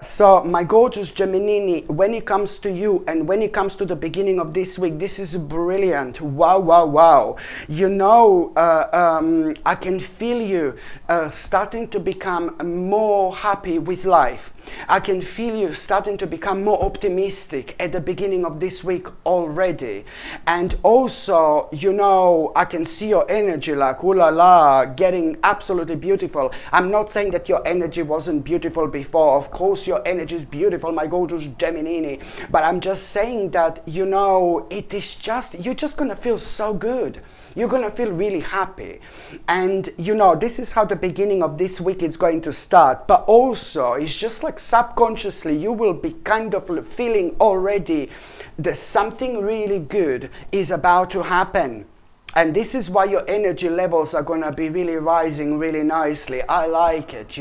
So, my gorgeous Gemini, when it comes to you and when it comes to the beginning of this week, this is brilliant. Wow, wow, wow. I can feel you starting to become more happy with life. I can feel you starting to become more optimistic at the beginning of this week already. And also, I can see your energy like, ooh la la, getting absolutely beautiful. I'm not saying that your energy wasn't beautiful before. Of course, your energy is beautiful, my gorgeous Gemini. But I'm just saying that, it is just, you're just going to feel so good. You're going to feel really happy. And, this is how the beginning of this week is going to start. But also, it's just like subconsciously, you will be kind of feeling already that something really good is about to happen. And this is why your energy levels are going to be really rising really nicely. I like it,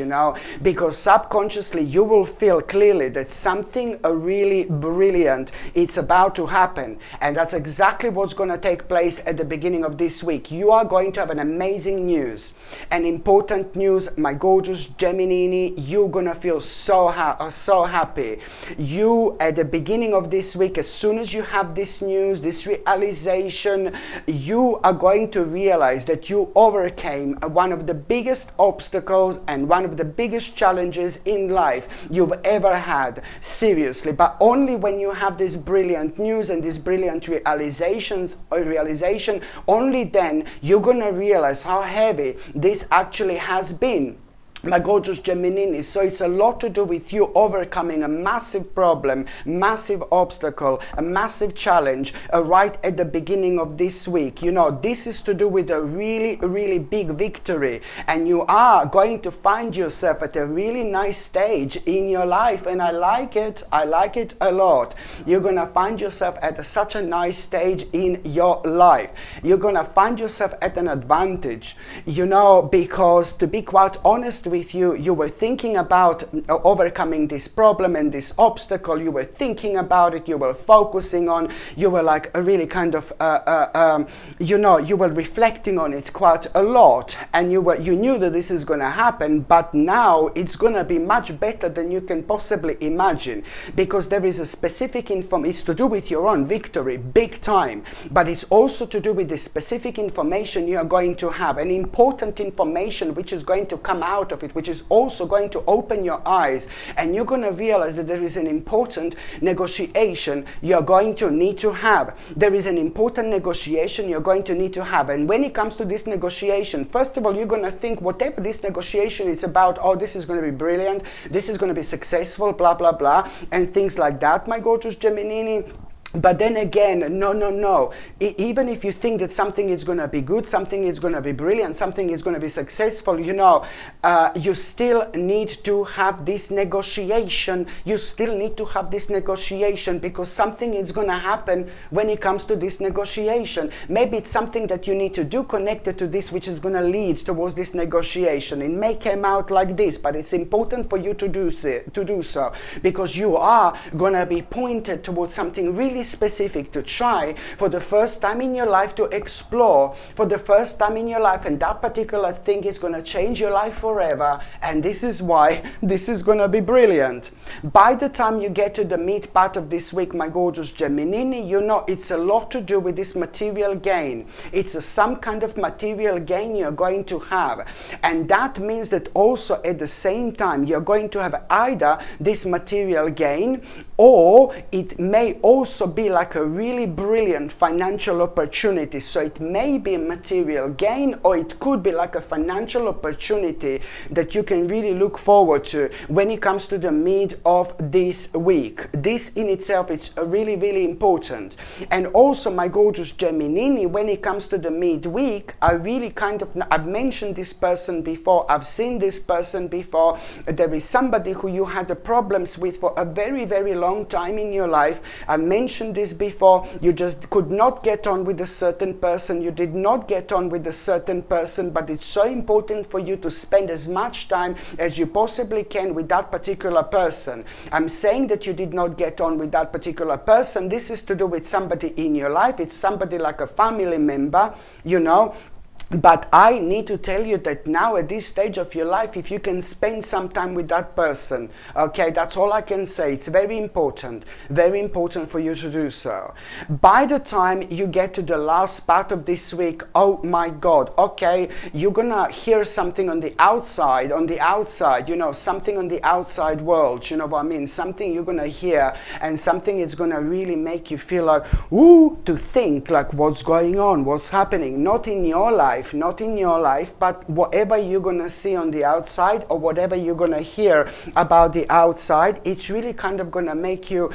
because subconsciously you will feel clearly that something really brilliant it's about to happen. And that's exactly what's going to take place at the beginning of this week. You are going to have an amazing news, an important news, my gorgeous Gemini. You're going to feel so happy. You, at the beginning of this week, as soon as you have this news, this realization, you are going to realize that you overcame one of the biggest obstacles and one of the biggest challenges in life you've ever had. Seriously, but only when you have this brilliant news and this brilliant realization, only then you're going to realize how heavy this actually has been, my gorgeous Gemini. So it's a lot to do with you overcoming a massive problem, massive obstacle, a massive challenge right at the beginning of this week. This is to do with a really, really big victory. And you are going to find yourself at a really nice stage in your life. And I like it. I like it a lot. You're going to find yourself at such a nice stage in your life. You're going to find yourself at an advantage, because to be quite honest with you, you were thinking about overcoming this problem and this obstacle. You were thinking about it, you were focusing on, you were like a really kind of you were reflecting on it quite a lot, and you knew that this is going to happen. But now it's going to be much better than you can possibly imagine, because there is a specific it's to do with your own victory big time, but it's also to do with the specific information you are going to have, an important information which is going to come out of it, which is also going to open your eyes, and you're going to realize that there is an important negotiation you're going to need to have. There is an important negotiation you're going to need to have. And when it comes to this negotiation, first of all, you're going to think whatever this negotiation is about, oh, this is going to be brilliant, this is going to be successful, blah, blah, blah, and things like that, my gorgeous Gemini. But then again, no. Even if you think that something is going to be good, something is going to be brilliant, something is going to be successful, you still need to have this negotiation. You still need to have this negotiation, because something is going to happen when it comes to this negotiation. Maybe it's something that you need to do connected to this, which is going to lead towards this negotiation. It may come out like this, but it's important for you to do so, because you are going to be pointed towards something really specific to try for the first time in your life, to explore for the first time in your life, and that particular thing is going to change your life forever. And this is why this is going to be brilliant. By the time you get to the mid part of this week, my gorgeous Gemini, it's a lot to do with this material gain. It's some kind of material gain you're going to have, and that means that also at the same time you're going to have either this material gain, or it may also be like a really brilliant financial opportunity. So it may be a material gain, or it could be like a financial opportunity that you can really look forward to when it comes to the mid of this week. This in itself is really, really important. And also, my gorgeous Gemini, when it comes to the midweek, I've mentioned this person before, I've seen this person before. There is somebody who you had the problems with for a very, very long time in your life. I mentioned this before. You just could not get on with a certain person. You did not get on with a certain person, but it's so important for you to spend as much time as you possibly can with that particular person. I'm saying that you did not get on with that particular person. This is to do with somebody in your life. It's somebody like a family member, But I need to tell you that now at this stage of your life, if you can spend some time with that person, okay, that's all I can say. It's very important for you to do so. By the time you get to the last part of this week, oh my God, okay, you're gonna hear something on the outside, you know, something on the outside world, you know what I mean? Something you're gonna hear, and something is gonna really make you feel like, ooh, to think like what's going on, what's happening, not in your life, but whatever you're gonna see on the outside or whatever you're gonna hear about the outside, it's really kind of gonna make you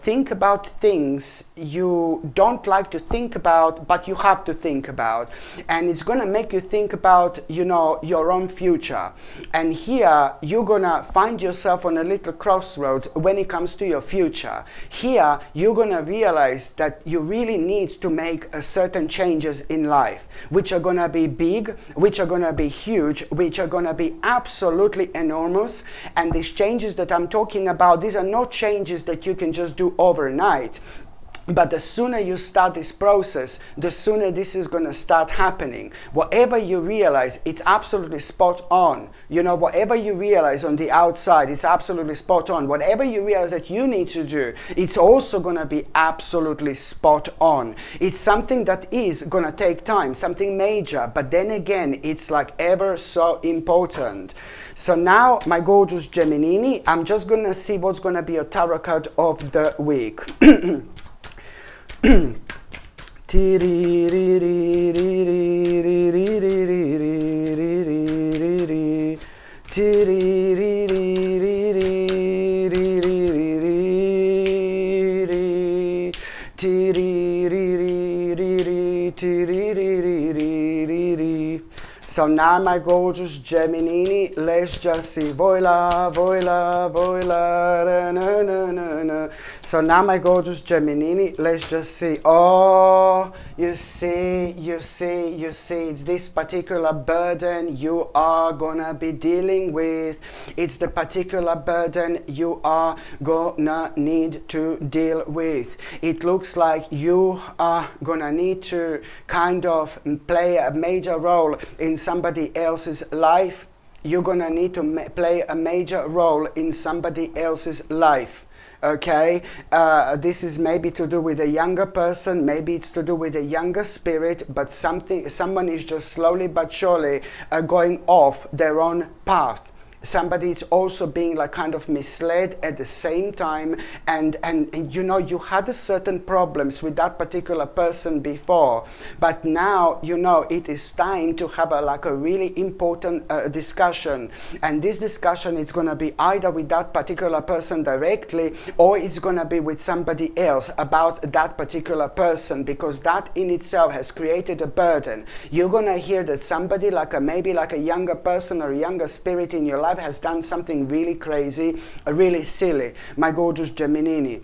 think about things you don't like to think about, but you have to think about, and it's gonna make you think about, you know, your own future. And here you're gonna find yourself on a little crossroads when it comes to your future. Here you're gonna realize that you really need to make certain changes in life, which are going to be big, which are going to be huge, which are going to be absolutely enormous. And these changes that I'm talking about, these are not changes that you can just do overnight. But the sooner you start this process, the sooner this is going to start happening. Whatever you realize, it's absolutely spot on. You know, whatever you realize on the outside, it's absolutely spot on. Whatever you realize that you need to do, it's also going to be absolutely spot on. It's something that is going to take time, something major, but then again, it's like ever so important. So now, my gorgeous Gemini, I'm just going to see what's going to be your tarot card of the week. So now, my gorgeous Gemini, let's just see. Voila, voila, voila, na, na, na, na. So now, my gorgeous Gemini, let's just see. Oh, you see, it's this particular burden you are gonna be dealing with. It's the particular burden you are gonna need to deal with. It looks like you are gonna need to kind of play a major role in somebody else's life. You're gonna need to play a major role in somebody else's life. Okay, this is maybe to do with a younger person, maybe it's to do with a younger spirit, but someone is just slowly but surely going off their own path. Somebody is also being like kind of misled at the same time, and you know, you had a certain problems with that particular person before, but now you know it is time to have a really important discussion. And this discussion is going to be either with that particular person directly, or it's going to be with somebody else about that particular person, because that in itself has created a burden. You're going to hear that somebody maybe like a younger person or a younger spirit in your life has done something really crazy, really silly, my gorgeous Gemini.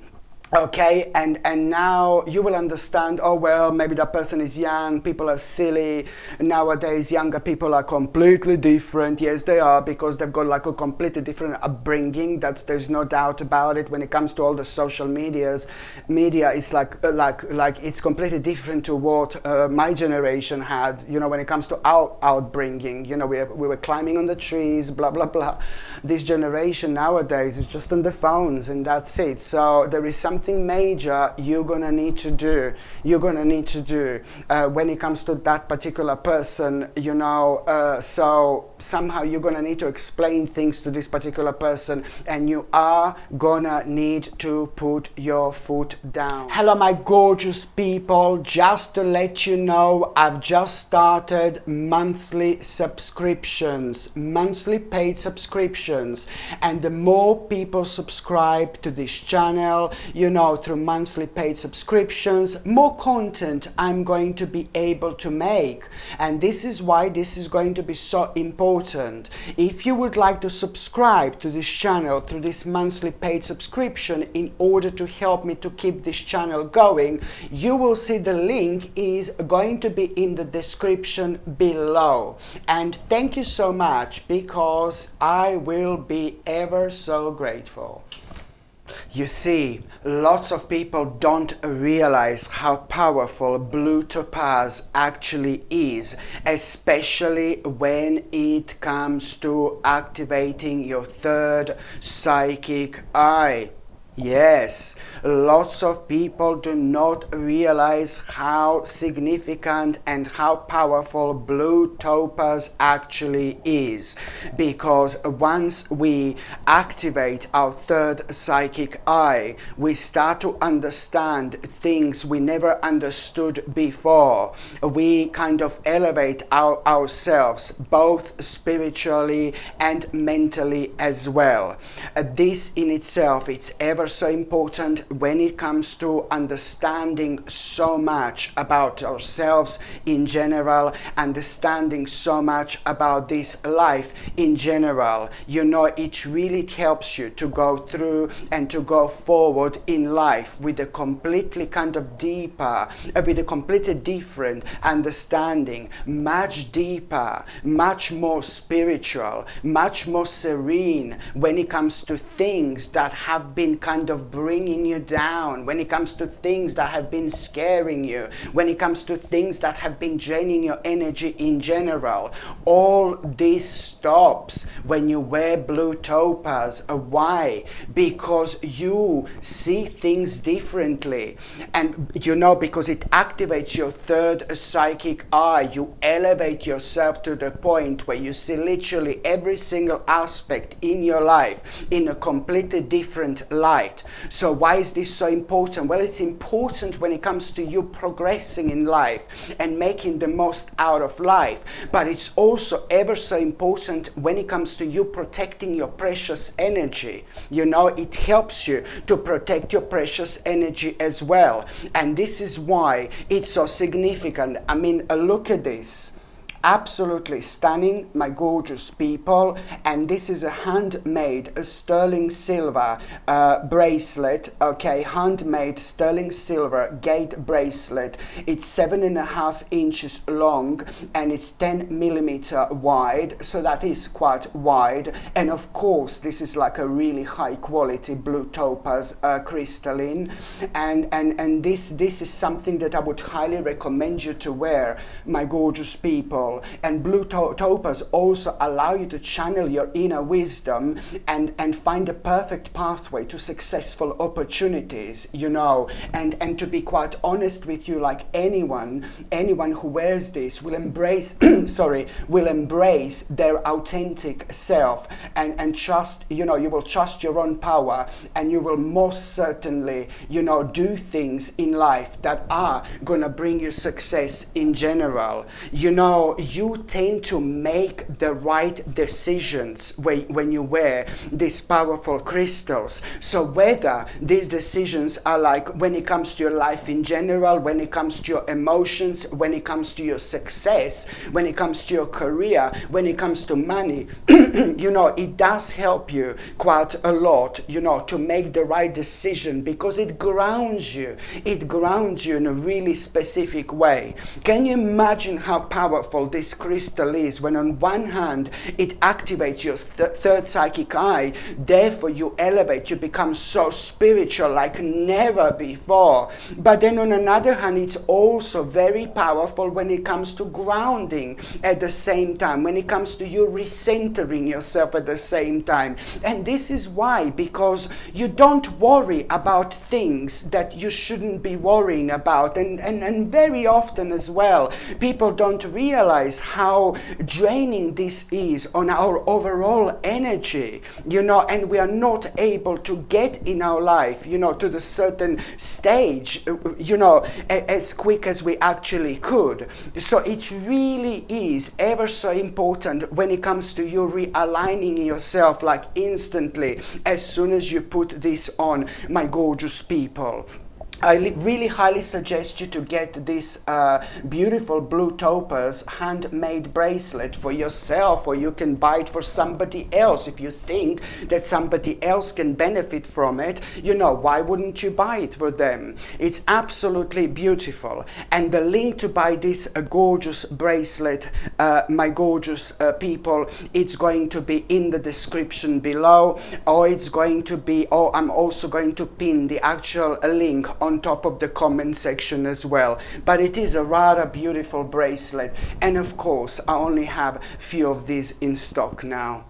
Okay, and now you will understand, oh well, maybe that person is young, people are silly. Nowadays, younger people are completely different. Yes, they are, because they've got like a completely different upbringing. There's no doubt about it. When it comes to all the social media is like it's completely different to what my generation had. You know, when it comes to our upbringing, you know, we were climbing on the trees, blah blah blah. This generation nowadays is just on the phones, and that's it. So there is something major you're gonna need to do. When it comes to that particular person, you know. So somehow you're gonna need to explain things to this particular person, and you are gonna need to put your foot down. Hello, my gorgeous people. Just to let you know, I've just started monthly subscriptions, monthly paid subscriptions, and the more people subscribe to this channel, you know, through monthly paid subscriptions, more content I'm going to be able to make. And this is why this is going to be so important. If you would like to subscribe to this channel through this monthly paid subscription in order to help me to keep this channel going, you will see the link is going to be in the description below. And thank you so much, because I will be ever so grateful. You see, lots of people don't realize how powerful blue topaz actually is, especially when it comes to activating your third psychic eye. Yes, lots of people do not realize how significant and how powerful blue topaz actually is, because once we activate our third psychic eye, we start to understand things we never understood before. We kind of elevate ourselves both spiritually and mentally as well. This in itself, it's ever so important when it comes to understanding so much about ourselves in general, understanding so much about this life in general. You know, it really helps you to go through and to go forward in life with a completely kind of deeper, with a completely different understanding, much deeper, much more spiritual, much more serene when it comes to things that have been kind of bringing you down, when it comes to things that have been scaring you, when it comes to things that have been draining your energy in general. All this stops when you wear blue topaz. Why? Because you see things differently, and you know, because it activates your third psychic eye. You elevate yourself to the point where you see literally every single aspect in your life in a completely different light. So why is this so important? Well, it's important when it comes to you progressing in life and making the most out of life, but it's also ever so important when it comes to you protecting your precious energy. You know, it helps you to protect your precious energy as well, and this is why it's so significant. I mean, look at this. Absolutely stunning, my gorgeous people. And this is a handmade sterling silver bracelet. Okay, handmade sterling silver gate bracelet. It's 7.5 inches long and it's 10 millimeter wide, so that is quite wide. And of course, this is like a really high quality blue topaz crystalline, and this is something that I would highly recommend you to wear, my gorgeous people. And blue topaz also allow you to channel your inner wisdom and find a perfect pathway to successful opportunities, you know. And to be quite honest with you, like anyone who wears this will embrace will embrace their authentic self and trust, you know, you will trust your own power, and you will most certainly, you know, do things in life that are gonna bring you success in general. You know, you tend to make the right decisions when you wear these powerful crystals. So whether these decisions are like when it comes to your life in general, when it comes to your emotions, when it comes to your success, when it comes to your career, when it comes to money, you know, it does help you quite a lot, you know, to make the right decision, because it grounds you. It grounds you in a really specific way. Can you imagine how powerful this crystal is, when on one hand it activates your third psychic eye, therefore you elevate, you become so spiritual like never before, but then on another hand it's also very powerful when it comes to grounding at the same time, when it comes to you recentering yourself at the same time. And this is why, because you don't worry about things that you shouldn't be worrying about, and very often as well people don't realize how draining this is on our overall energy, you know, and we are not able to get in our life, you know, to the certain stage, you know, as quick as we actually could. So it really is ever so important when it comes to you realigning yourself like instantly as soon as you put this on, my gorgeous people. I really highly suggest you to get this beautiful blue topaz handmade bracelet for yourself, or you can buy it for somebody else. If you think that somebody else can benefit from it, you know, why wouldn't you buy it for them? It's absolutely beautiful. And the link to buy this gorgeous bracelet, my gorgeous people, it's going to be in the description below, or it's going to be, or I'm also going to pin the actual link on top of the comment section as well. But it is a rather beautiful bracelet, and of course I only have few of these in stock now.